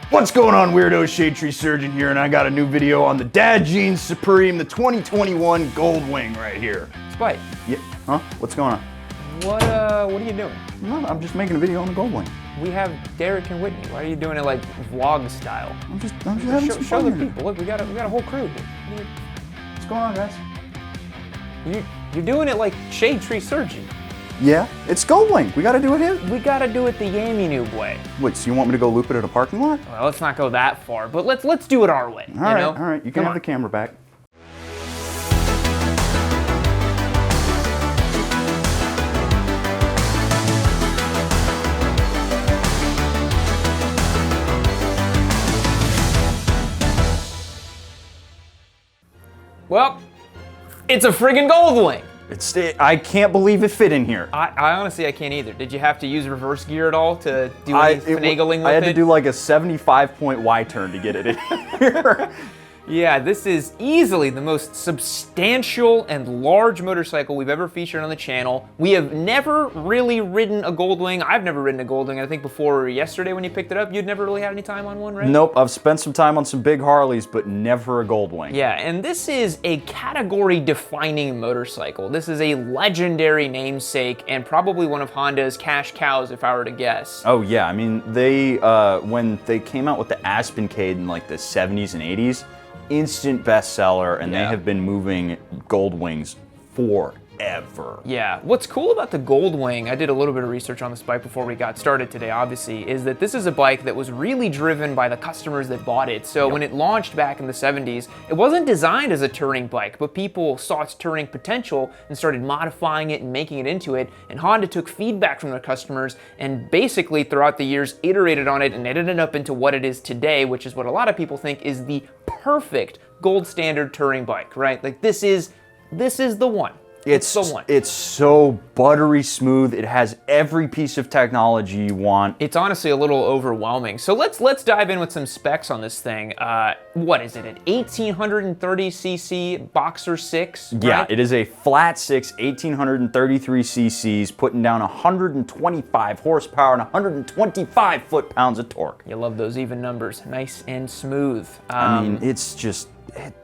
What's going on, weirdos? Shade Tree Surgeon here, and I got a new video on the Dad Jeans Supreme, the 2021 Goldwing right here. Spike. Yeah, huh? What's going on? What are you doing? No, I'm just making a video on the Goldwing. We have Derek and Whitney. Why are you doing it like vlog style? I'm just having some show fun the here. people. Look, we got a whole crew here. What's going on, guys? You're doing it like Shade Tree Surgeon. Yeah, it's Goldwing. We gotta do it here. We gotta do it the Yami Noob way. Wait, so you want me to go loop it at a parking lot? Well, let's not go that far, but let's do it our way. All right. You can have the camera back. Well, it's a friggin' Goldwing. I can't believe it fit in here. I honestly, I can't either. Did you have to use reverse gear at all to do any finagling with it? I had to do like a 75-point Y-turn to get it in here. Yeah, this is easily the most substantial and large motorcycle we've ever featured on the channel. We have never really ridden a Goldwing. I've never ridden a Goldwing. I think before yesterday when you picked it up, you'd never really had any time on one, right? Nope, I've spent some time on some big Harleys, but never a Goldwing. Yeah, and this is a category-defining motorcycle. This is a legendary namesake and probably one of Honda's cash cows, if I were to guess. Oh yeah, I mean, they, when they came out with the Aspencade in like the 70s and 80s, instant bestseller, and they have been moving Goldwings forever. Yeah, what's cool about the Goldwing, I did a little bit of research on this bike before we got started today, obviously, is that this is a bike that was really driven by the customers that bought it. So when it launched back in the 70s, it wasn't designed as a touring bike, but people saw its touring potential and started modifying it and making it into it. And Honda took feedback from their customers and basically throughout the years iterated on it, and it ended up into what it is today, which is what a lot of people think is the perfect gold standard touring bike, right? Like this is the one. It's the one. It's so buttery smooth. It has every piece of technology you want. It's honestly a little overwhelming. So let's dive in with some specs on this thing. What is it, an 1830cc Boxer 6? Right? Yeah, it is a flat 6, 1833 cc's, putting down 125 horsepower and 125 foot-pounds of torque. You love those even numbers, nice and smooth. I mean, it's just,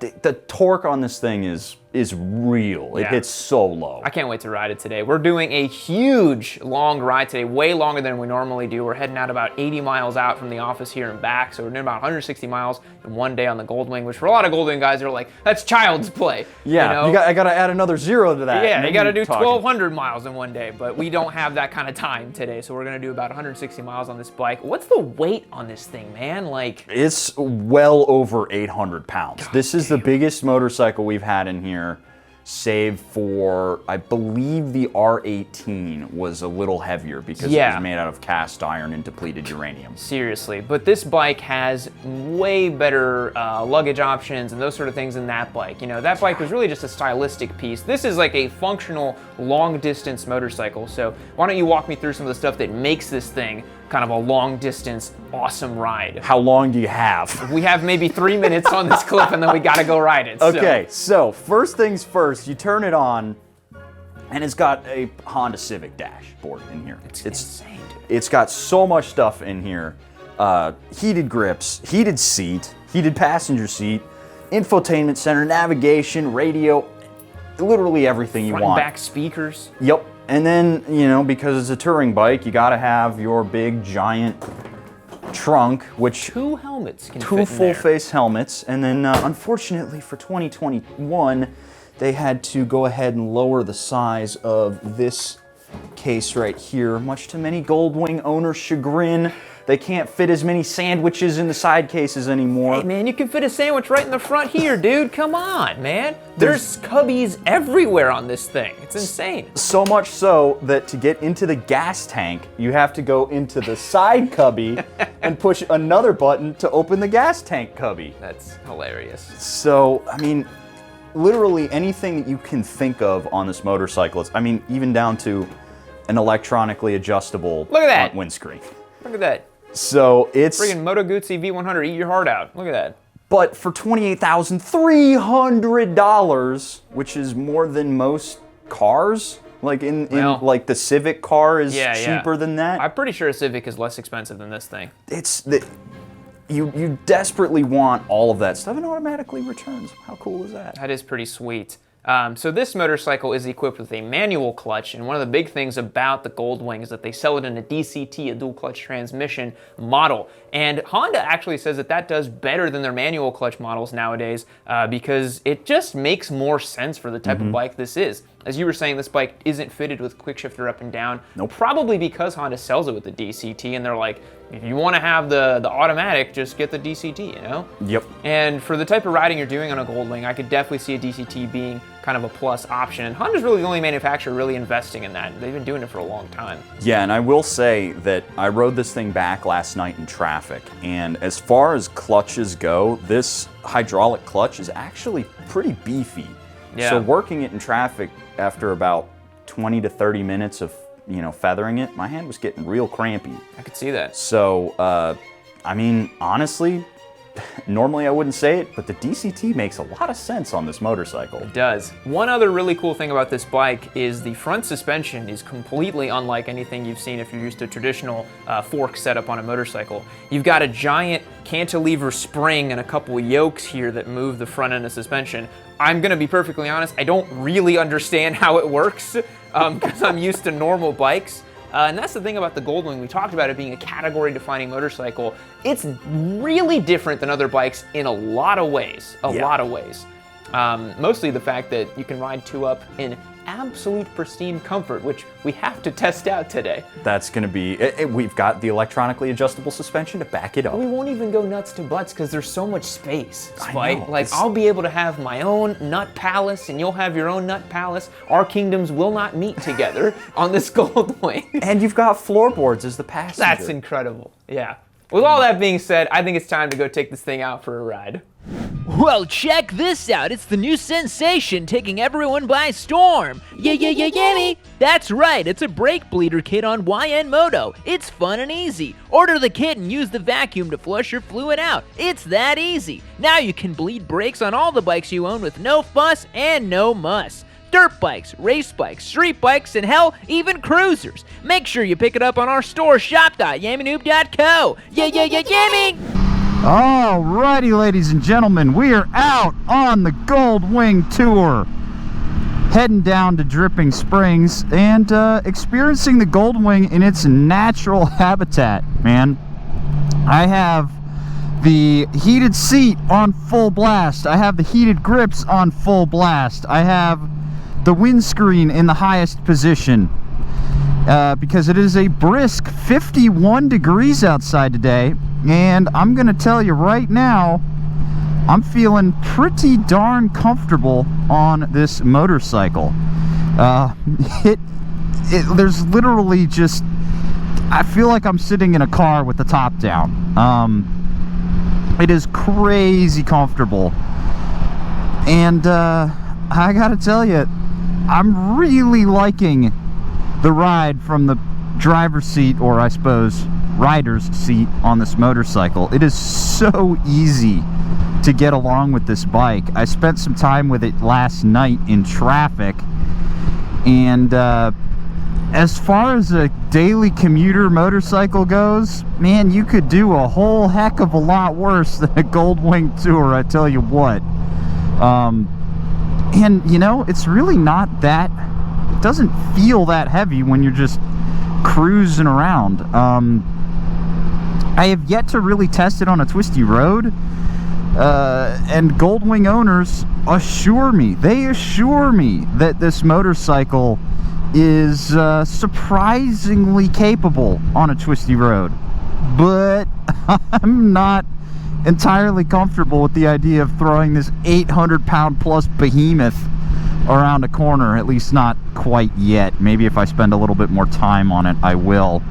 the torque on this thing is real. It hits so low. I can't wait to ride it today. We're doing a huge long ride today, way longer than we normally do. We're heading out about 80 miles out from the office here and back, so we're doing about 160 miles in one day on the Goldwing, which for a lot of Goldwing guys are like, that's child's play. Yeah, you know? I gotta add another zero to that. Yeah, you gotta do 1,200 miles in one day, but we don't have that kind of time today, so we're gonna do about 160 miles on this bike. What's the weight on this thing, man? Like, it's well over 800 pounds. This is the biggest motorcycle we've had in here, save for, I believe the R18 was a little heavier because it was made out of cast iron and depleted uranium. Seriously, but this bike has way better luggage options and those sort of things than that bike. You know, that bike was really just a stylistic piece. This is like a functional long distance motorcycle. So why don't you walk me through some of the stuff that makes this thing kind of a long distance awesome ride. How long do you have? We have maybe 3 minutes on this clip and then we gotta go ride it. Okay, so first things first, you turn it on and it's got a Honda Civic dashboard in here. It's insane, dude. It's got so much stuff in here. Heated grips, heated seat, heated passenger seat, infotainment center, navigation, radio, literally everything you want. Front and back speakers. Yep. And then, you know, because it's a touring bike, you gotta have your big giant trunk, which two helmets can two fit in full face helmets. And then unfortunately for 2021, they had to go ahead and lower the size of this case right here, much to many Goldwing owners' chagrin. They can't fit as many sandwiches in the side cases anymore. Hey man, you can fit a sandwich right in the front here, dude. Come on, man. There's cubbies everywhere on this thing. It's insane. So much so that to get into the gas tank, you have to go into the side cubby and push another button to open the gas tank cubby. That's hilarious. So, I mean, literally anything that you can think of on this motorcycle, I mean, even down to an electronically adjustable front windscreen. Look at that. So it's friggin' Moto Guzzi V100, eat your heart out. Look at that. But for $28,300, which is more than most cars, like in like the Civic car is cheaper than that. I'm pretty sure a Civic is less expensive than this thing. you desperately want all of that stuff and automatically returns. How cool is that? That is pretty sweet. So this motorcycle is equipped with a manual clutch, and one of the big things about the GOLDWING is that they sell it in a DCT, a dual clutch transmission model. And Honda actually says that that does better than their manual clutch models nowadays because it just makes more sense for the type of bike this is. As you were saying, this bike isn't fitted with quick shifter up and down. Nope. Probably because Honda sells it with the DCT, and they're like, if you want to have the automatic, just get the DCT, you know? Yep. And for the type of riding you're doing on a GOLDWING, I could definitely see a DCT being kind of a plus option. And Honda's really the only manufacturer really investing in that. They've been doing it for a long time. Yeah, and I will say that I rode this thing back last night in traffic, and as far as clutches go, this hydraulic clutch is actually pretty beefy. Yeah. So working it in traffic after about 20 to 30 minutes of, you know, feathering it, my hand was getting real crampy. I could see that. So, I mean, honestly, normally I wouldn't say it, but the DCT makes a lot of sense on this motorcycle. It does. One other really cool thing about this bike is the front suspension is completely unlike anything you've seen if you're used to a traditional fork setup on a motorcycle. You've got a giant cantilever spring and a couple of yokes here that move the front end of suspension. I'm gonna be perfectly honest, I don't really understand how it works because I'm used to normal bikes. And that's the thing about the GOLDWING. We talked about it being a category-defining motorcycle. It's really different than other bikes in a lot of ways. Mostly the fact that you can ride two up in absolute pristine comfort, which we have to test out today. That's going to be, we've got the electronically adjustable suspension to back it up. We won't even go nuts to butts because there's so much space, I know. Like, I'll be able to have my own nut palace and you'll have your own nut palace. Our kingdoms will not meet together on this GOLDWING. And you've got floorboards as the passenger. That's incredible, yeah. With all that being said, I think it's time to go take this thing out for a ride. Well, check this out. It's the new sensation taking everyone by storm. Yeah. That's right. It's a brake bleeder kit on YN Moto. It's fun and easy. Order the kit and use the vacuum to flush your fluid out. It's that easy. Now you can bleed brakes on all the bikes you own with no fuss and no muss. Dirt bikes, race bikes, street bikes, and hell, even cruisers. Make sure you pick it up on our store, shop.yammynoob.co. Yammy! Alrighty, ladies and gentlemen, we are out on the GOLDWING tour. Heading down to Dripping Springs and experiencing the GOLDWING in its natural habitat, man. I have the heated seat on full blast. I have the heated grips on full blast. I have the windscreen in the highest position because it is a brisk 51 degrees outside today. And I'm gonna tell you right now, I'm feeling pretty darn comfortable on this motorcycle. There's literally just, I feel like I'm sitting in a car with the top down. It is crazy comfortable. And I gotta tell you, I'm really liking the ride from the driver's seat, or I suppose rider's seat, on this motorcycle. It is so easy to get along with this bike. I spent some time with it last night in traffic, and as far as a daily commuter motorcycle goes, man, you could do a whole heck of a lot worse than a GOLDWING tour, I tell you what. And you know, it's really not that, it doesn't feel that heavy when you're just cruising around. I have yet to really test it on a twisty road, and GOLDWING owners assure me that this motorcycle is surprisingly capable on a twisty road, but I'm not entirely comfortable with the idea of throwing this 800-pound plus behemoth around a corner, at least not quite yet. Maybe if I spend a little bit more time on it, I will.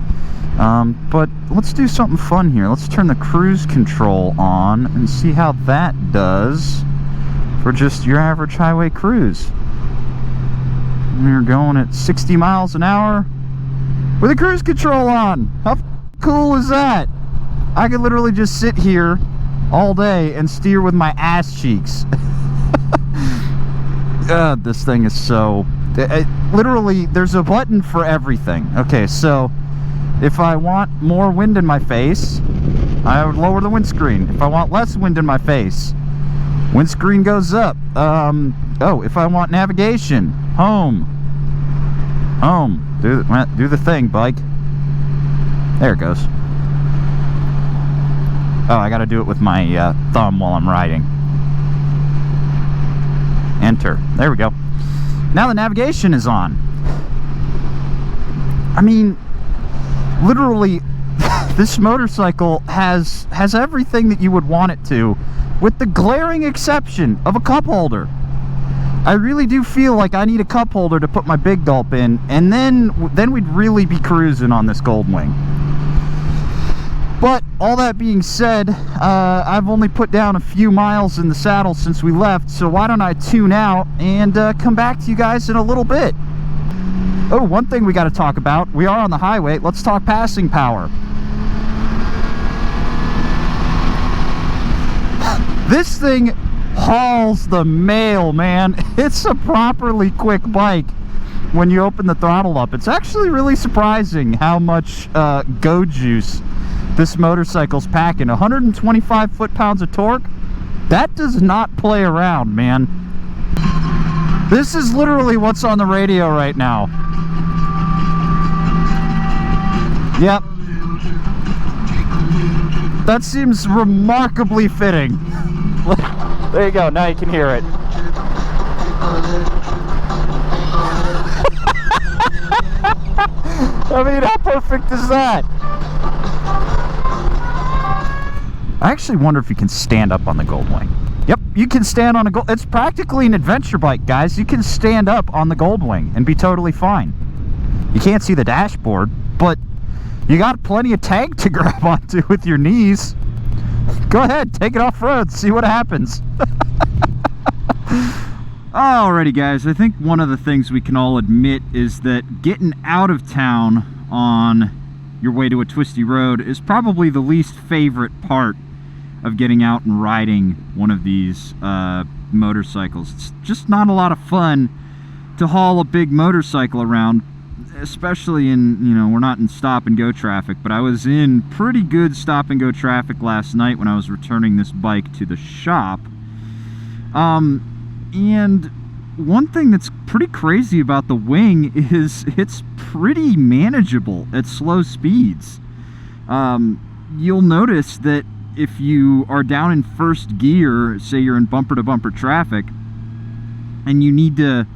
But let's do something fun here. Let's turn the cruise control on and see how that does for just your average highway cruise. We're going at 60 miles an hour with the cruise control on. How cool is that? I could literally just sit here all day and steer with my ass cheeks. This thing is so... literally, there's a button for everything. Okay, so if I want more wind in my face, I would lower the windscreen. If I want less wind in my face, windscreen goes up. Oh, if I want navigation, home. Do the thing, bike. There it goes. Oh, I gotta do it with my thumb while I'm riding. Enter. There we go. Now the navigation is on. I mean, literally, this motorcycle has everything that you would want it to, with the glaring exception of a cup holder. I really do feel like I need a cup holder to put my Big Gulp in, and then we'd really be cruising on this Goldwing. But all that being said, I've only put down a few miles in the saddle since we left, so why don't I tune out and come back to you guys in a little bit. Oh, one thing we got to talk about. We are on the highway. Let's talk passing power. This thing hauls the mail, man. It's a properly quick bike when you open the throttle up. It's actually really surprising how much go juice this motorcycle's packing. 125 foot-pounds of torque. That does not play around, man. This is literally what's on the radio right now. Yep. That seems remarkably fitting. There you go, now you can hear it. I mean, how perfect is that? I actually wonder if you can stand up on the Goldwing. Yep, you can stand on a Gold. It's practically an adventure bike, guys. You can stand up on the Goldwing and be totally fine. You can't see the dashboard, but you got plenty of tank to grab onto with your knees. Go ahead, take it off-road, see what happens. Alrighty, guys, I think one of the things we can all admit is that getting out of town on your way to a twisty road is probably the least favorite part of getting out and riding one of these motorcycles. It's just not a lot of fun to haul a big motorcycle around, especially in, you know, we're not in stop and go traffic, but I was in pretty good stop and go traffic last night when I was returning this bike to the shop. And one thing that's pretty crazy about the Wing is it's pretty manageable at slow speeds. You'll notice that if you are down in first gear, say you're in bumper to bumper traffic, and you need to,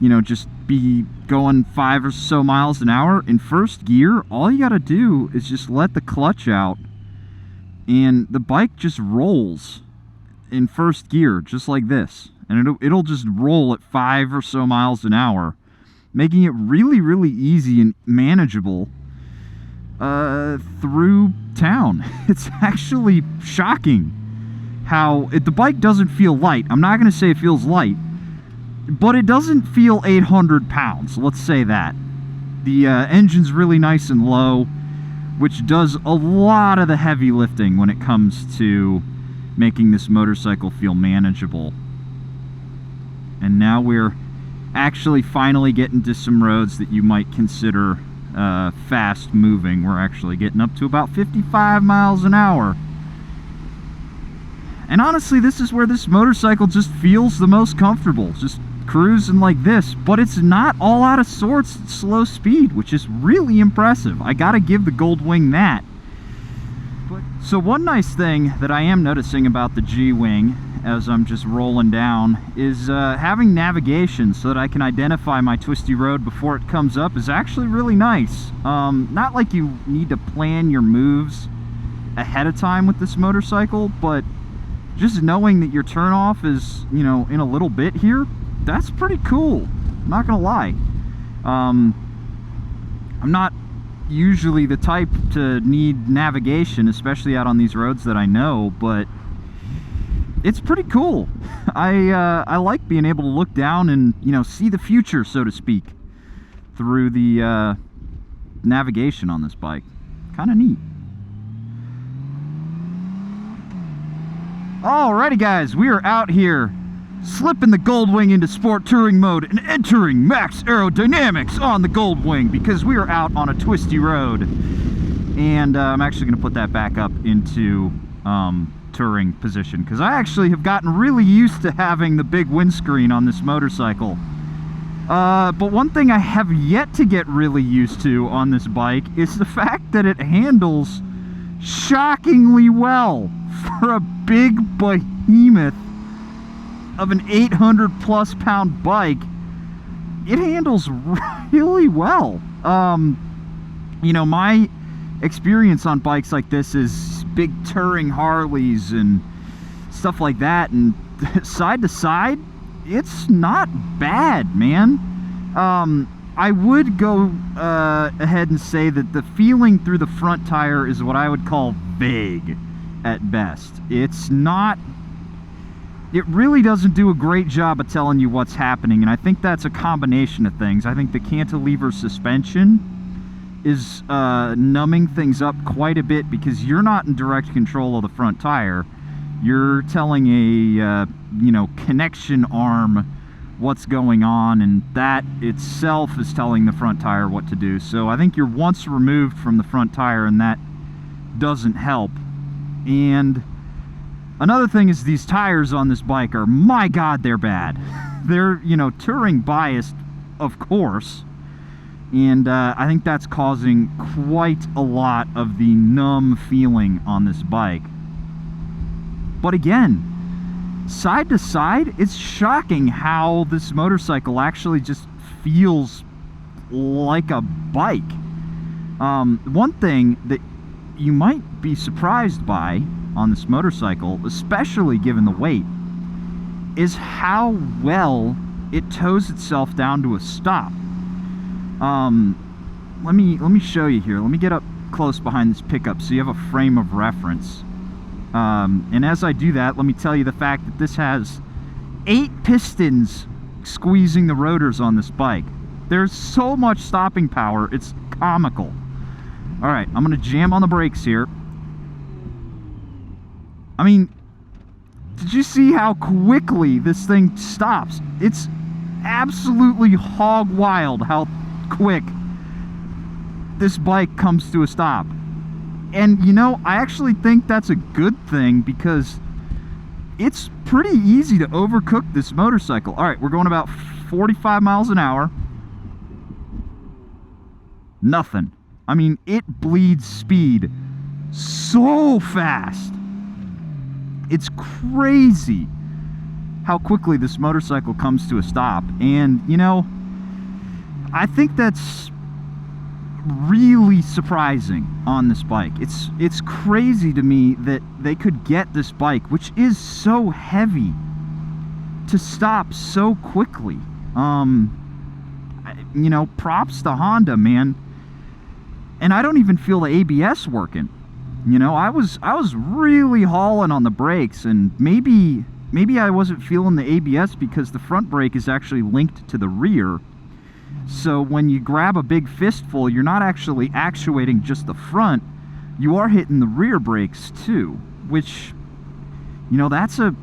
you know, just be going 5 or so miles an hour in first gear, all you gotta do is just let the clutch out and the bike just rolls in first gear, just like this, and it'll just roll at 5 or so miles an hour, making it really, really easy and manageable through town. It's actually shocking how the bike doesn't feel light. I'm not gonna say it feels light, but it doesn't feel 800 pounds, let's say that. The engine's really nice and low, which does a lot of the heavy lifting when it comes to making this motorcycle feel manageable. And now we're actually finally getting to some roads that you might consider fast moving. We're actually getting up to about 55 miles an hour. And honestly, this is where this motorcycle just feels the most comfortable, just cruising like this. But it's not all out of sorts at slow speed, which is really impressive. I gotta give the Goldwing that. So one nice thing that I am noticing about the G-Wing as I'm just rolling down is having navigation so that I can identify my twisty road before it comes up is actually really nice. Not like you need to plan your moves ahead of time with this motorcycle, but just knowing that your turnoff is, you know, in a little bit here, that's pretty cool. I'm not gonna lie. I'm not usually the type to need navigation, especially out on these roads that I know, but it's pretty cool. I like being able to look down and, you know, see the future, so to speak, through the navigation on this bike. Kind of neat. Alrighty, guys, we are out here slipping the Goldwing into sport touring mode and entering max aerodynamics on the Goldwing because we are out on a twisty road. And I'm actually going to put that back up into touring position, because I actually have gotten really used to having the big windscreen on this motorcycle. But one thing I have yet to get really used to on this bike is the fact that it handles shockingly well for a big behemoth of an 800 plus pound bike. It handles really well. You know, my experience on bikes like this is big touring Harleys and stuff like that, and side to side, it's not bad, man. I would go ahead and say that the feeling through the front tire is what I would call vague at best. It's not, it really doesn't do a great job of telling you what's happening, and I think that's a combination of things. I think the cantilever suspension is numbing things up quite a bit, because you're not in direct control of the front tire. You're telling a you know, connection arm what's going on, and that itself is telling the front tire what to do. So I think you're once removed from the front tire, and that doesn't help. And another thing is these tires on this bike are, my God, they're bad. They're, you know, touring biased, of course, and I think that's causing quite a lot of the numb feeling on this bike. But again, side to side, it's shocking how this motorcycle actually just feels like a bike. One thing that you might be surprised by on this motorcycle, especially given the weight, is how well it tows itself down to a stop. Let me show you here. Let me get up close behind this pickup so you have a frame of reference. And as I do that, let me tell you the fact that this has 8 pistons squeezing the rotors on this bike. There's so much stopping power, it's comical. Alright, I'm going to jam on the brakes here. I mean, did you see how quickly this thing stops? It's absolutely hog wild how quick this bike comes to a stop. And you know, I actually think that's a good thing, because it's pretty easy to overcook this motorcycle. Alright, we're going about 45 miles an hour. Nothing. I mean, it bleeds speed so fast. It's crazy how quickly this motorcycle comes to a stop. And, you know, I think that's really surprising on this bike. It's crazy to me that they could get this bike, which is so heavy, to stop so quickly. You know, props to Honda, man. And I don't even feel the ABS working. You know, I was really hauling on the brakes, and maybe I wasn't feeling the ABS because the front brake is actually linked to the rear. So when you grab a big fistful, you're not actually actuating just the front, you are hitting the rear brakes too, which, you know, that's a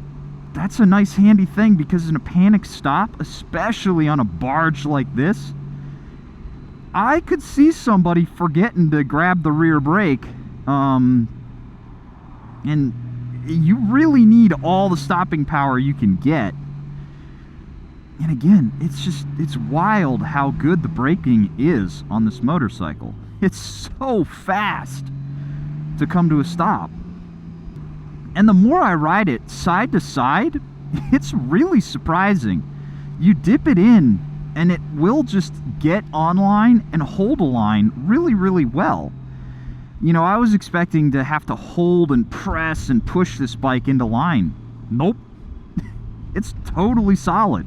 nice handy thing, because in a panic stop, especially on a barge like this, I could see somebody forgetting to grab the rear brake, and you really need all the stopping power you can get. And again, it's wild how good the braking is on this motorcycle. It's so fast to come to a stop. And the more I ride it side to side, it's really surprising. You dip it in, and it will just get on line and hold a line really, really well. You know, I was expecting to have to hold and press and push this bike into line. Nope. It's totally solid.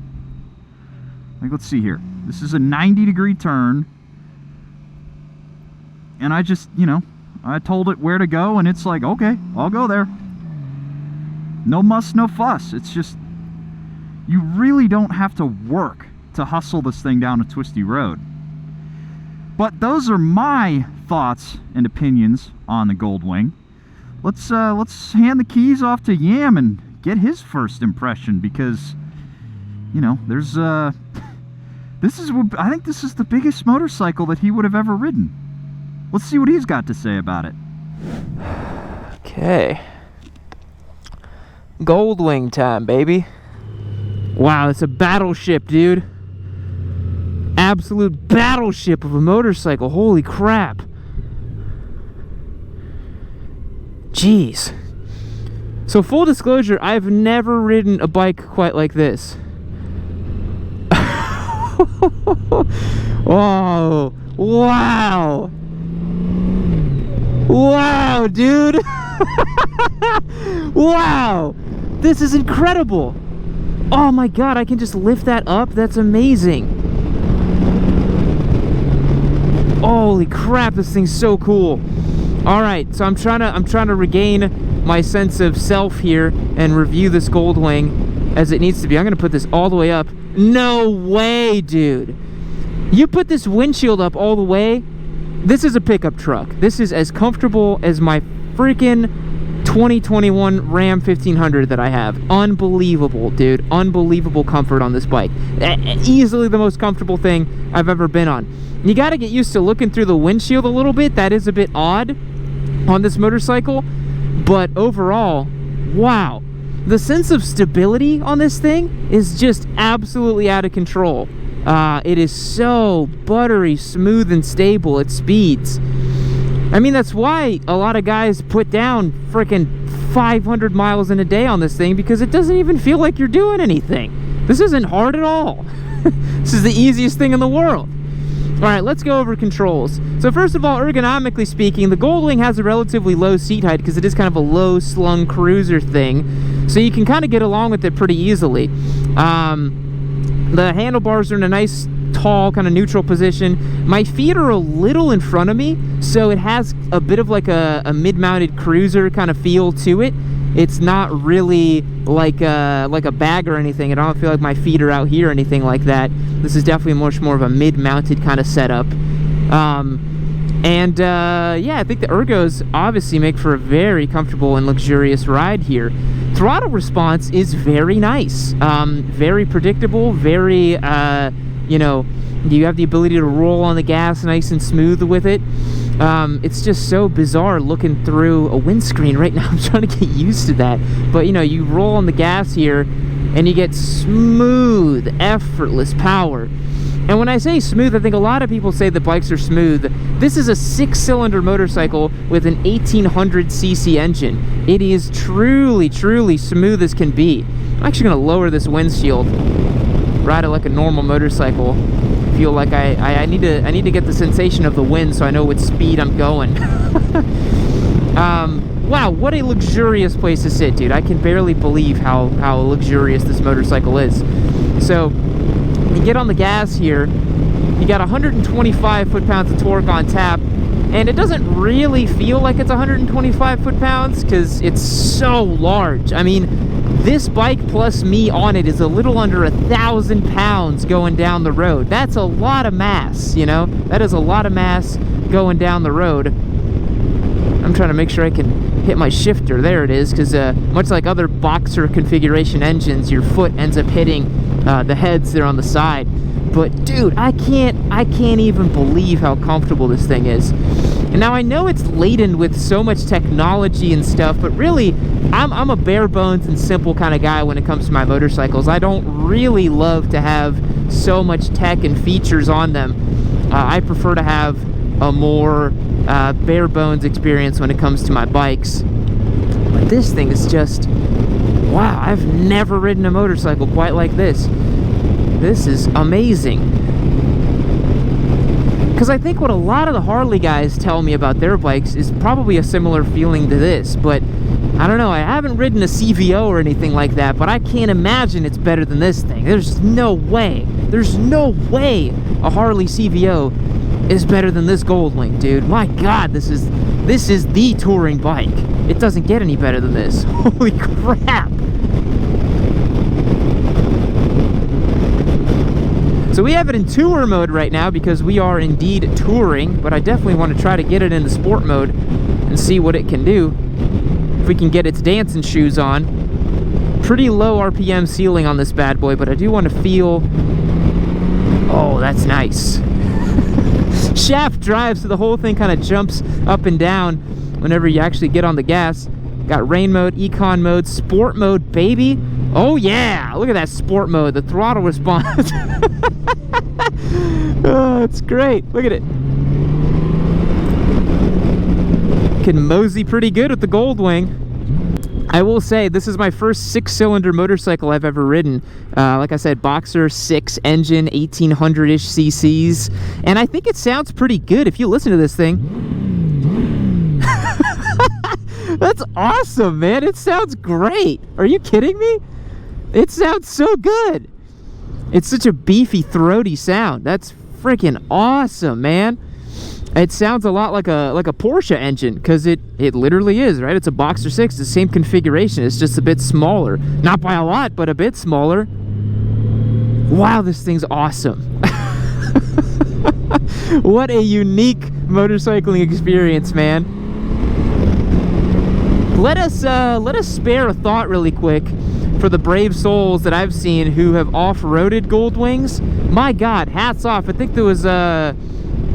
Like, let's see here. This is a 90-degree turn. And I just, you know, I told it where to go, and it's like, okay, I'll go there. No muss, no fuss. It's just, you really don't have to work to hustle this thing down a twisty road. But those are my thoughts and opinions on the Goldwing. Let's hand the keys off to Yam and get his first impression, because, you know, there's I think this is the biggest motorcycle that he would have ever ridden. Let's see what he's got to say about it. Okay. Goldwing time, baby. Wow, it's a battleship, dude. Absolute battleship of a motorcycle. Holy crap. Jeez. So full disclosure, I've never ridden a bike quite like this. Whoa. Wow. Wow, dude. Wow. This is incredible. Oh my god, I can just lift that up. That's amazing. Holy crap, this thing's so cool. All right, so I'm trying to regain my sense of self here and review this Goldwing as it needs to be. I'm gonna put this all the way up. No way, dude. You put this windshield up all the way. This is a pickup truck. This is as comfortable as my freaking 2021 Ram 1500 that I have. Unbelievable, dude. Unbelievable comfort on this bike. Easily the most comfortable thing I've ever been on. You got to get used to looking through the windshield a little bit. That is a bit odd on this motorcycle. But overall, wow. The sense of stability on this thing is just absolutely out of control. It is so buttery, smooth, and stable at speeds. I mean, that's why a lot of guys put down freaking 500 miles in a day on this thing, because it doesn't even feel like you're doing anything. This isn't hard at all. This is the easiest thing in the world. All right, let's go over controls. So first of all, ergonomically speaking, the Goldwing has a relatively low seat height because it is kind of a low slung cruiser thing. So you can kind of get along with it pretty easily. The handlebars are in a nice, tall, kind of neutral position. My feet are a little in front of me, so it has a bit of like a mid-mounted cruiser kind of feel to it. It's not really like a bag or anything. I don't feel like my feet are out here or anything like that. This is definitely much more of a mid-mounted kind of setup. Yeah, I think the ergos obviously make for a very comfortable and luxurious ride here. Throttle response is very nice. Very predictable, very, you know, you have the ability to roll on the gas nice and smooth with it. It's just so bizarre looking through a windscreen right now. I'm trying to get used to that. But, you know, you roll on the gas here and you get smooth, effortless power. And when I say smooth, I think a lot of people say the bikes are smooth. This is a 6-cylinder motorcycle with an 1800cc engine. It is truly, truly smooth as can be. I'm actually going to lower this windshield, ride it like a normal motorcycle. Feel like I need to get the sensation of the wind so I know what speed I'm going. Wow, what a luxurious place to sit, dude. I can barely believe how luxurious this motorcycle is. So you get on the gas here, you got 125 foot-pounds of torque on tap, and it doesn't really feel like it's 125 foot-pounds because it's so large. I mean, this bike plus me on it is a little under 1,000 pounds going down the road. That's a lot of mass, you know? That is a lot of mass going down the road. I'm trying to make sure I can hit my shifter. There it is, because much like other boxer configuration engines, your foot ends up hitting the heads there on the side. But dude, I can't even believe how comfortable this thing is. And now I know it's laden with so much technology and stuff, but really, I'm a bare bones and simple kind of guy when it comes to my motorcycles. I don't really love to have so much tech and features on them. I prefer to have a more bare bones experience when it comes to my bikes. But this thing is just, wow, I've never ridden a motorcycle quite like this. This is amazing. Because I think what a lot of the Harley guys tell me about their bikes is probably a similar feeling to this, but I don't know, I haven't ridden a CVO or anything like that, but I can't imagine it's better than this thing. There's no way a Harley CVO is better than this Goldwing, dude. My God, this is the touring bike. It doesn't get any better than this. Holy crap. So we have it in tour mode right now because we are indeed touring, but I definitely want to try to get it in the sport mode and see what it can do. If we can get its dancing shoes on. Pretty low RPM ceiling on this bad boy, but I do want to feel... Oh, that's nice. shaft drive, so the whole thing kind of jumps up and down whenever you actually get on the gas. Got rain mode, econ mode, sport mode, baby. Oh yeah, look at that sport mode, the throttle response. Oh, it's great. Look at it. Can mosey pretty good with the Goldwing. I will say, this is my first 6-cylinder motorcycle I've ever ridden. Like I said, Boxer 6 engine, 1800-ish cc's. And I think it sounds pretty good if you listen to this thing. That's awesome, man. It sounds great. Are you kidding me? It sounds so good. It's such a beefy, throaty sound. That's freaking awesome, man. It sounds a lot like a Porsche engine, because it literally is, right? It's a Boxer 6, the same configuration. It's just a bit smaller. Not by a lot, but a bit smaller. Wow, this thing's awesome. What a unique motorcycling experience, man. Let us spare a thought really quick for the brave souls that I've seen who have off-roaded Goldwings. My God, hats off. I think there was the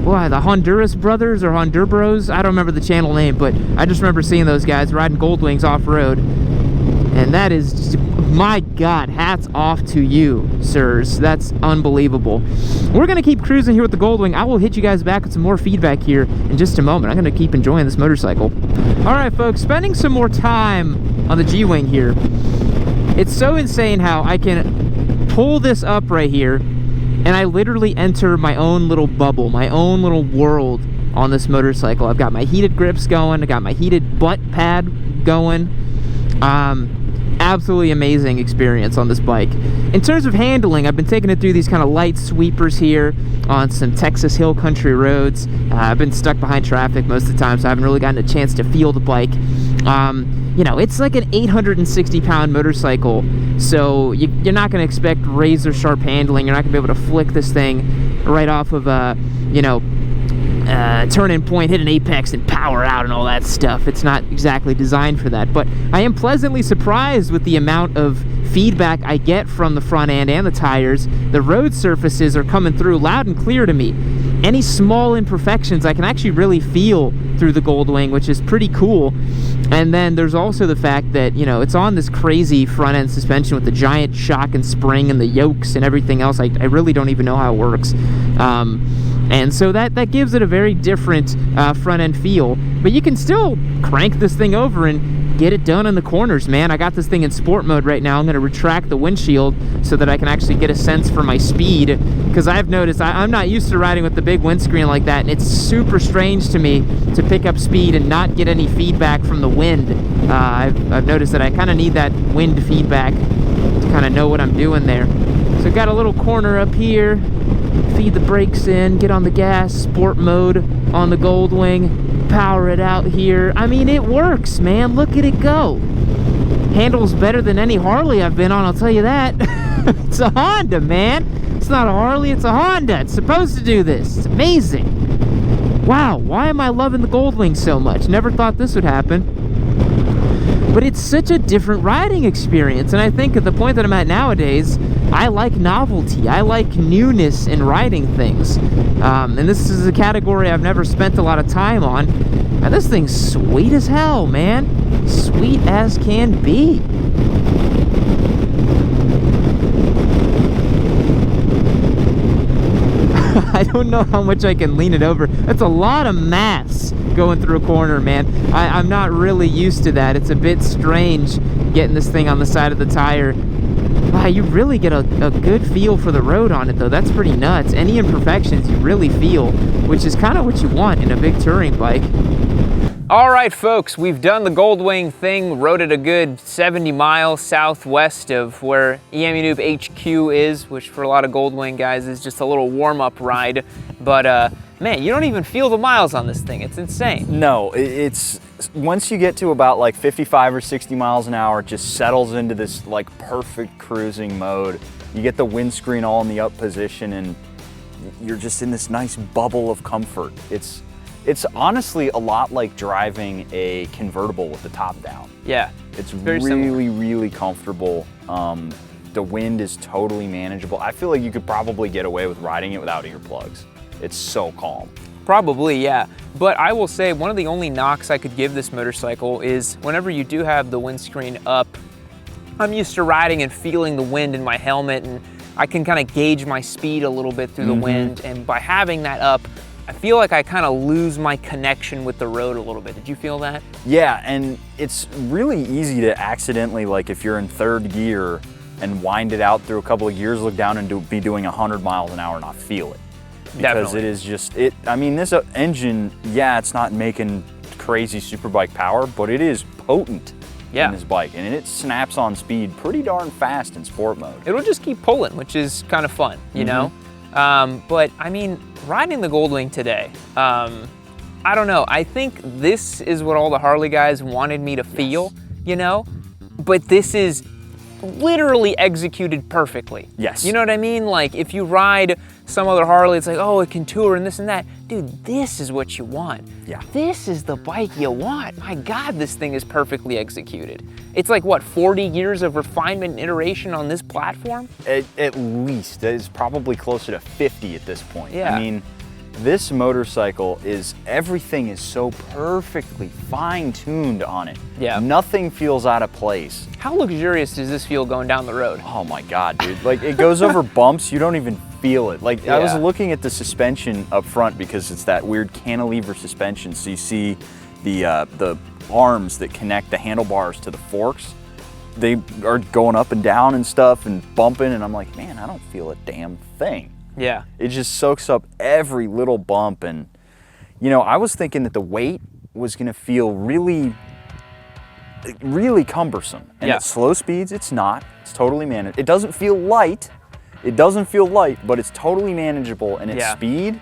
Honduras brothers or Hondurbros. I don't remember the channel name, but I just remember seeing those guys riding Goldwings off-road. And that is just, my God, hats off to you, sirs. That's unbelievable. We're going to keep cruising here with the Goldwing. I will hit you guys back with some more feedback here in just a moment. I'm going to keep enjoying this motorcycle. All right, folks, spending some more time on the G-Wing here. It's so insane how I can pull this up right here, and I literally enter my own little bubble, my own little world on this motorcycle. I've got my heated grips going. I got my heated butt pad going. Absolutely amazing experience on this bike. In terms of handling, I've been taking it through these kind of light sweepers here on some Texas hill country roads. I've been stuck behind traffic most of the time, so I haven't really gotten a chance to feel the bike. You know, it's like an 860-pound motorcycle, so you're not going to expect razor sharp handling. You're not going to be able to flick this thing right off of turn in point, hit an apex, and power out and all that stuff. It's not exactly designed for that, but I am pleasantly surprised with the amount of feedback I get from the front end and the tires. The road surfaces are coming through loud and clear to me. Any small imperfections I can actually really feel through the Goldwing, which is pretty cool. And then there's also the fact that, you know, it's on this crazy front end suspension with the giant shock and spring and the yokes and everything else. I really don't even know how it works. And so that gives it a very different front end feel. But you can still crank this thing over and get it done in the corners, man. I got this thing in sport mode right now. I'm going to retract the windshield so that I can actually get a sense for my speed, because I've noticed I'm not used to riding with the big windscreen like that, and it's super strange to me to pick up speed and not get any feedback from the wind. I've noticed that I kind of need that wind feedback to kind of know what I'm doing there. So I've got a little corner up here, feed the brakes in, get on the gas, sport mode on the Goldwing, power it out here. I mean, it works, man. Look at it go. Handles better than any Harley I've been on, I'll tell you that. It's a Honda, man. It's not a Harley, it's a Honda. It's supposed to do this. It's amazing. Wow, why am I loving the Goldwing so much? Never thought this would happen. But it's such a different riding experience, and I think at the point that I'm at nowadays, I like novelty. I like newness in riding things. And this is a category I've never spent a lot of time on. And this thing's sweet as hell, man. Sweet as can be. I don't know how much I can lean it over. That's a lot of mass going through a corner, man. I'm not really used to that. It's a bit strange getting this thing on the side of the tire. Wow, you really get a good feel for the road on it, though. That's pretty nuts. Any imperfections you really feel, which is kind of what you want in a big touring bike. All right, folks, we've done the Goldwing thing, rode it a good 70 miles southwest of where EMU Noob HQ is, which for a lot of Goldwing guys is just a little warm-up ride. But man, you don't even feel the miles on this thing. It's insane. No, it's once you get to about like 55 or 60 miles an hour, it just settles into this like perfect cruising mode. You get the windscreen all in the up position and you're just in this nice bubble of comfort. It's honestly a lot like driving a convertible with the top down. Yeah, it's very similar. really comfortable. The wind is totally manageable. I feel like you could probably get away with riding it without earplugs. It's so calm. Probably, yeah. But I will say one of the only knocks I could give this motorcycle is whenever you do have the windscreen up, I'm used to riding and feeling the wind in my helmet, and I can kind of gauge my speed a little bit through the wind. And by having that up, I feel like I kind of lose my connection with the road a little bit. Did you feel that? Yeah, and it's really easy to accidentally, like if you're in third gear and wind it out through a couple of gears, look down and be doing 100 miles an hour and not feel it. Because Definitely. it is just, I mean, this engine, yeah, it's not making crazy superbike power, but it is potent in this bike, and it snaps on speed pretty darn fast in sport mode. It'll just keep pulling, which is kind of fun, you know? But I mean, riding the Goldwing today, I don't know. I think this is what all the Harley guys wanted me to feel, you know? But this is literally executed perfectly. Yes. You know what I mean? Like if you ride some other Harley, it's like, oh, it can tour and this and that. Dude, this is what you want. Yeah. This is the bike you want. My God, this thing is perfectly executed. It's like, what, 40 years of refinement and iteration on this platform? At least. It's probably closer to 50 at this point. Yeah. I mean, this motorcycle everything is so perfectly fine-tuned on it. Yeah. Nothing feels out of place. How luxurious does this feel going down the road? Oh my God, dude. Like it goes over bumps, you don't even feel it. Like I was Yeah. looking at the suspension up front because it's that weird cantilever suspension. So you see the arms that connect the handlebars to the forks. They are going up and down and stuff and bumping, and I'm like, man, I don't feel a damn thing. Yeah. It just soaks up every little bump. And you know, I was thinking that the weight was gonna feel really cumbersome. And Yeah. at slow speeds, it's not. It's totally manageable. It doesn't feel light. It doesn't feel light, but it's totally manageable. And at Yeah. speed,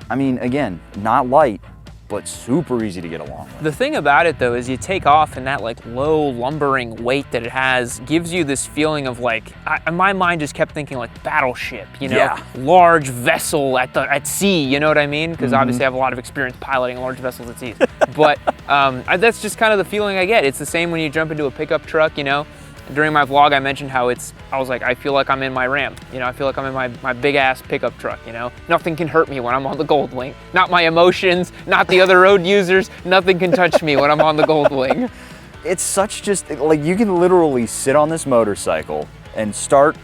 I mean, again, not light, but super easy to get along with. The thing about it though is you take off and that like low lumbering weight that it has gives you this feeling of like, my mind just kept thinking like battleship, you know, Yeah. large vessel at sea, you know what I mean? Because obviously I have a lot of experience piloting large vessels at sea. But that's just kind of the feeling I get. It's the same when you jump into a pickup truck, you know. During my vlog, I mentioned how I was like, I feel like I'm in my Ram. You know, I feel like I'm in my big ass pickup truck, you know? Nothing can hurt me when I'm on the Goldwing. Not my emotions, not the other road users. Nothing can touch me when I'm on the Goldwing. It's such just, like you can literally sit on this motorcycle and start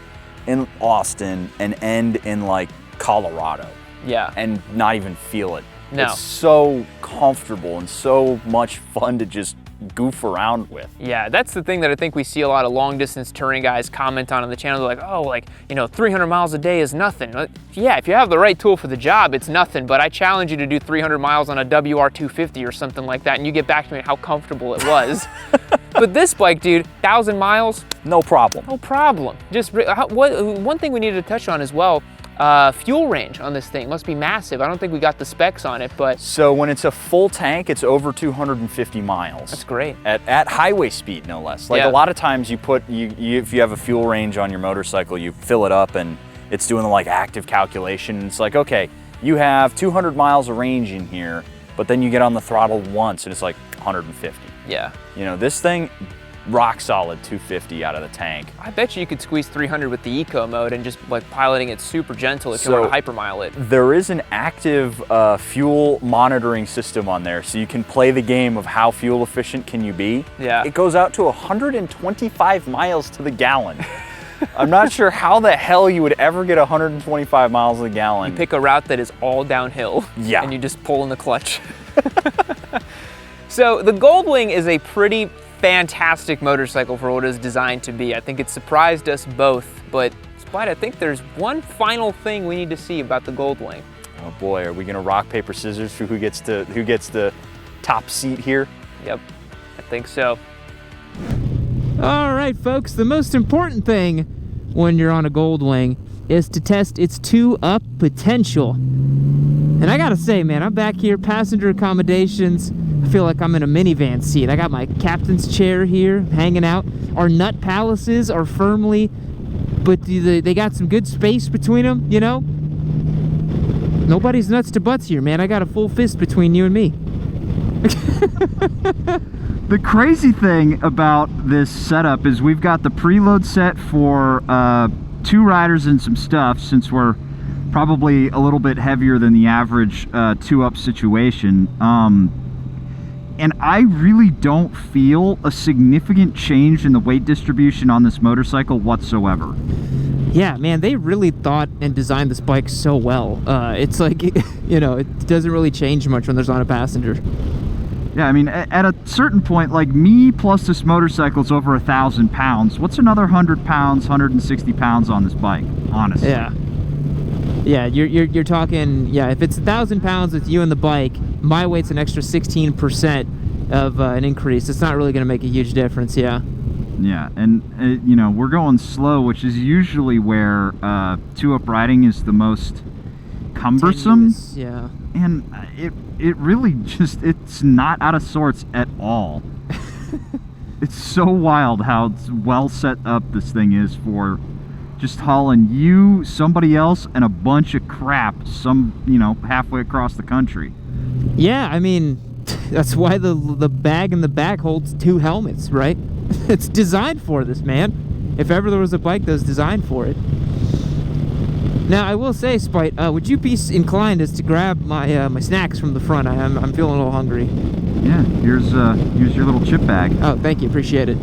in Austin and end in like Colorado Yeah. and not even feel it. No. It's so comfortable and so much fun to just goof around with. Yeah, that's the thing that I think we see a lot of long distance touring guys comment on the channel. They're like, oh, like, you know, 300 miles a day is nothing. Yeah, if you have the right tool for the job, it's nothing. But I challenge you to do 300 miles on a WR250 or something like that, and you get back to me how comfortable it was. But this bike, dude, 1,000 miles, No problem. no problem. Just one thing we needed to touch on as well. Fuel range on this thing must be massive. I don't think we got the specs on it, but So when it's a full tank, it's over 250 miles. that's great. At highway speed, no less. Like Yeah. a lot of times you put, if you have a fuel range on your motorcycle, you fill it up and it's doing the like active calculation. It's like, okay, you have 200 miles of range in here, but then you get on the throttle once and it's like 150. Yeah. You know, this thing, rock solid 250 out of the tank. I bet you could squeeze 300 with the eco mode and just like piloting it super gentle if you want to hypermile it. There is an active fuel monitoring system on there, so you can play the game of how fuel efficient can you be. Yeah. It goes out to 125 miles to the gallon. I'm not sure how the hell you would ever get 125 miles to the gallon. Pick a route that is all downhill. Yeah. And you just pull in the clutch. So the Goldwing is a pretty fantastic motorcycle for what it is designed to be. I think it surprised us both, but Spite, I think there's one final thing we need to see about the Goldwing. Oh boy, are we gonna rock, paper, scissors for who gets the top seat here? Yep, I think so. All right, folks, the most important thing when you're on a Goldwing is to test its two-up potential. And I gotta say, man, I'm back here, passenger accommodations. I feel like I'm in a minivan seat. I got my captain's chair here, hanging out. Our nut palaces are firmly, but they got some good space between them, you know? Nobody's nuts to butts here, man. I got a full fist between you and me. The crazy thing about this setup is we've got the preload set for 2 riders and some stuff, since we're probably a little bit heavier than the average 2-up situation. And I really don't feel a significant change in the weight distribution on this motorcycle whatsoever. Yeah, man, they really thought and designed this bike so well. It's like, you know, it doesn't really change much when there's not a passenger. Yeah, I mean, at a certain point, like me plus this motorcycle is over 1,000 pounds. What's another 100 pounds, 160 pounds on this bike, honestly? Yeah. Yeah, you're talking, yeah, if it's 1,000 pounds with you and the bike, my weight's an extra 16% of an increase. It's not really going to make a huge difference, yeah. Yeah, and, you know, we're going slow, which is usually where 2-up riding is the most cumbersome. Tenuous, yeah. And it really just, it's not out of sorts at all. It's so wild how well set up this thing is for just hauling you, somebody else, and a bunch of crap you know, halfway across the country. Yeah, I mean, that's why the bag in the back holds 2 helmets, right? It's designed for this, man. If ever there was a bike that was designed for it. Now, I will say, Spite, would you be inclined as to grab my my snacks from the front? I'm feeling a little hungry. Yeah, here's your little chip bag. Oh, thank you, appreciate it.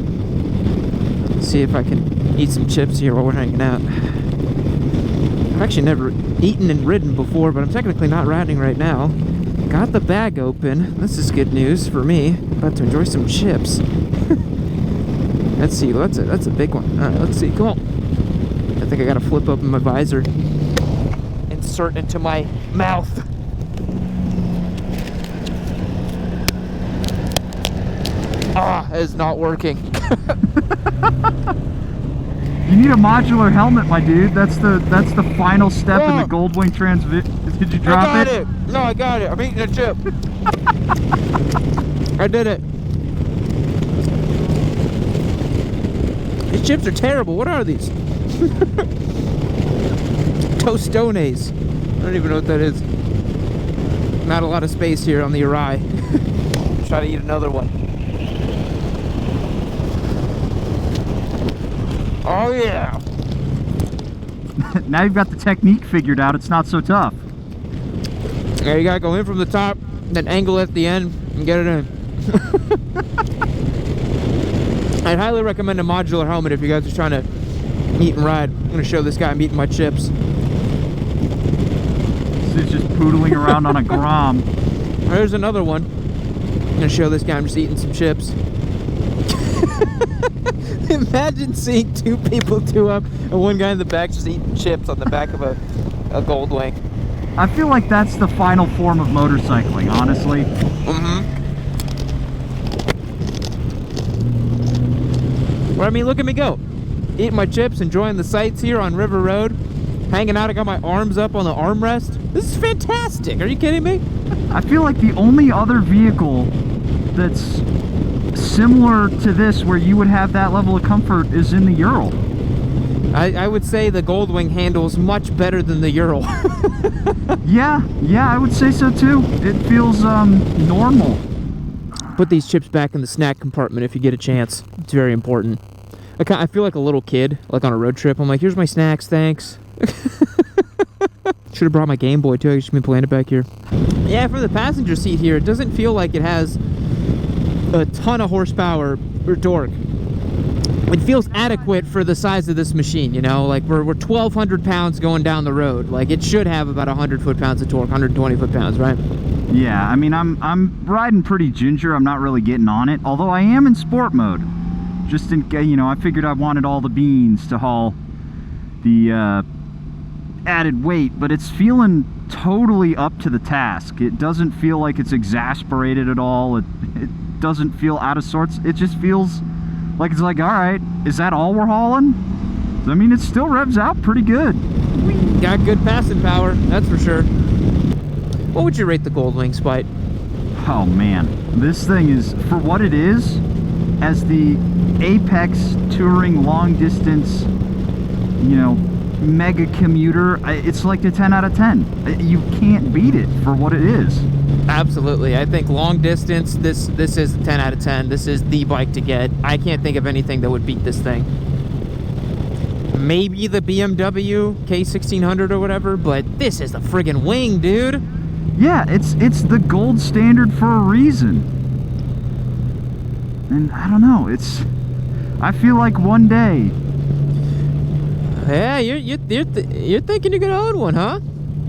Let's see if I can eat some chips here while we're hanging out. I've actually never eaten and ridden before, but I'm technically not riding right now. Got the bag open. This is good news for me. About to enjoy some chips. Let's see, well, that's a big one. All right, let's see, come on. I think I gotta flip open my visor. Insert into my mouth. Ah, it is not working. You need a modular helmet, my dude. That's the final step in the Goldwing transmission. Did you drop I got it? No, I got it. I'm eating a chip. I did it. These chips are terrible. What are these? Tostones. I don't even know what that is. Not a lot of space here on the Arai. Try to eat another one. Oh yeah. Now you've got the technique figured out. It's not so tough. Yeah, you gotta go in from the top, then angle at the end, and get it in. I'd highly recommend a modular helmet if you guys are trying to eat and ride. I'm gonna show this guy I'm eating my chips. This is just poodling around on a Grom. There's another one. I'm gonna show this guy I'm just eating some chips. Imagine seeing 2 people 2-up and one guy in the back just eating chips on the back of a Goldwing. I feel like that's the final form of motorcycling, honestly. Well, I mean, look at me go. Eating my chips, enjoying the sights here on River Road. Hanging out, I got my arms up on the armrest. This is fantastic. Are you kidding me? I feel like the only other vehicle that's similar to this where you would have that level of comfort is in the Ural. I would say the Goldwing handles much better than the Ural. Yeah, I would say so too. It feels normal. Put these chips back in the snack compartment if you get a chance. It's very important. I feel like a little kid, like on a road trip. I'm like, here's my snacks, thanks. Should have brought my Game Boy too. I should be playing it back here. Yeah, from the passenger seat here, it doesn't feel like it has a ton of horsepower or torque. It feels adequate for the size of this machine, you know? Like, we're 1,200 pounds going down the road. Like, it should have about 100 foot-pounds of torque, 120 foot-pounds, right? Yeah, I mean, I'm riding pretty ginger. I'm not really getting on it, although I am in sport mode. Just in, you know, I figured I wanted all the beans to haul the added weight, but it's feeling totally up to the task. It doesn't feel like it's exasperated at all. It doesn't feel out of sorts. It just feels like it's like, all right, is that all we're hauling? I mean, it still revs out pretty good. Got good passing power, that's for sure. What would you rate the Goldwing, Spite? Oh man, this thing is, for what it is, as the apex touring long distance, you know, mega commuter, it's like a 10 out of 10. You can't beat it for what it is. Absolutely. I think long distance, this is a 10 out of 10. This is the bike to get. I can't think of anything that would beat this thing. maybe the BMW K1600 or whatever, but this is the friggin' wing, dude. Yeah, it's the gold standard for a reason. And I don't know, I feel like one day. Yeah, you're thinking you're gonna own one, huh?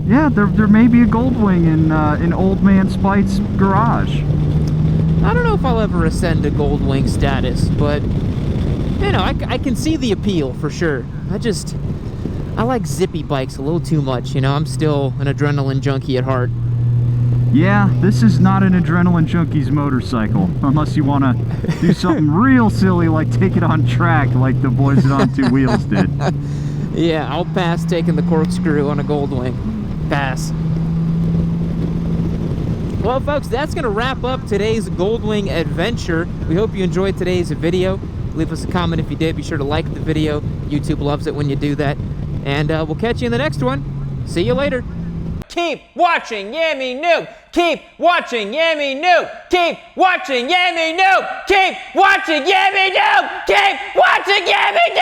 Yeah, there may be a Goldwing in Old Man Spite's garage. I don't know if I'll ever ascend to Goldwing status, but you know, I can see the appeal for sure. I like zippy bikes a little too much, you know. I'm still an adrenaline junkie at heart. Yeah, this is not an adrenaline junkie's motorcycle, unless you want to do something real silly like take it on track like the boys at On Two Wheels did. Yeah, I'll pass taking the corkscrew on a Goldwing. Pass. Well, folks, that's going to wrap up today's Goldwing adventure. We hope you enjoyed today's video. Leave us a comment if you did. Be sure to like the video. YouTube loves it when you do that. And we'll catch you in the next one. See you later. Keep watching Yami Noob. Keep watching Yami Noob. Keep watching Yami Noob. Keep watching Yami Noob. Keep watching Yami Noob.